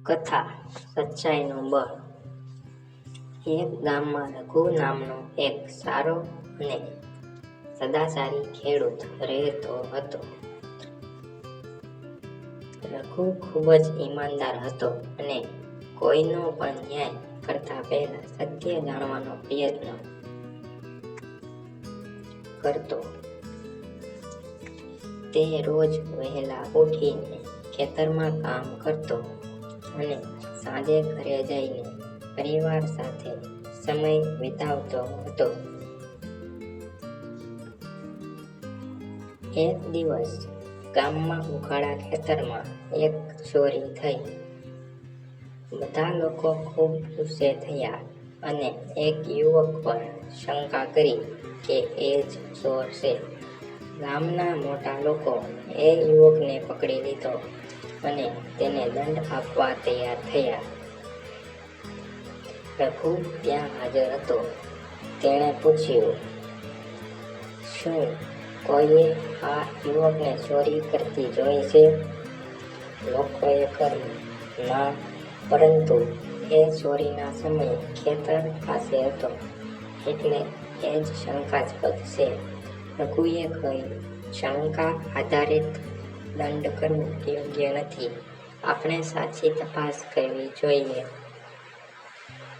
કથા સચ્ચાઈનો બળ. એક ગામમાં રઘુ નામનો એક સારો અને સદાચારી ખેડૂત રહેતો હતો. રઘુ ખૂબ જ ઈમાનદાર હતો અને કોઈનો પણ ન્યાય કરતા પહેલા સત્ય જાણવાનો પ્રયત્ન કરતો. તે રોજ વહેલા ઉઠીને ખેતરમાં કામ કરતો અને સાંજે ઘરે જઈને પરિવાર સાથે સમય વિતાવતો હતો. એક દિવસ ગામમાં ઉઘાડા ખેતરમાં એક ચોરી થઈ. બધા લોકો ખૂબ ગુસ્સે થયા અને એક યુવક પર શંકા કરી કે એ જ ચોર છે. ગામના મોટા લોકો એ યુવકને પકડી લીધો અને તેને દંડ આપવા તૈયાર થયા. રઘુ ત્યાં હાજર હતો. તેણે પૂછ્યું, શું કોઈએ આ યુવકને ચોરી કરતી જોઈ છે? લોકોએ કહ્યું, ના, પરંતુ એ ચોરીના સમયે ખેતર પાસે હતો, એટલે એ જ શંકાસ્પદ છે. રઘુએ કહ્યું, શંકા આધારિત દંડ કરવો યોગ્ય નથી. આપણે સાચી તપાસ કરવી જોઈએ.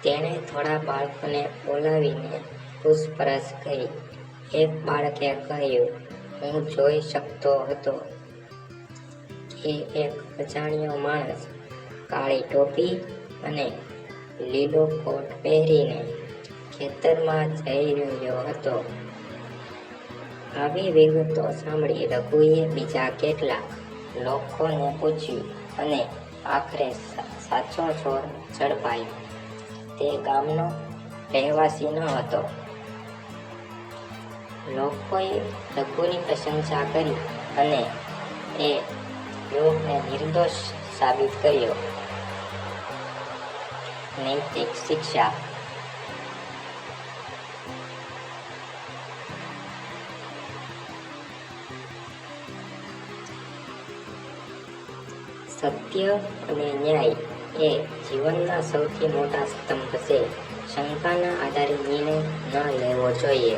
તેણે થોડા બાળકોને બોલાવીને પૂછપરછ કરી. એક બાળકે કહ્યું, હું જોઈ શકતો હતો કે એક અજાણ્યો માણસ કાળી ટોપી અને લીલો કોટ પહેરીને ખેતરમાં જઈ રહ્યો હતો. આવી વિગતો સાંભળી રઘુએ બીજા કેટલાક લોકોને પૂછ્યું અને આખરે સાચો ચોર ઝડપાયો. તે ગામનો રહેવાસી ન હતો. લોકોએ રઘુની પ્રશંસા કરી અને એ યુવકને નિર્દોષ સાબિત કર્યો. નૈતિક શિક્ષા. સત્ય અને ન્યાય એ જીવનના સૌથી મોટા સ્તંભ છે. શંકાના આધારે નિર્ણય ન લેવો જોઈએ.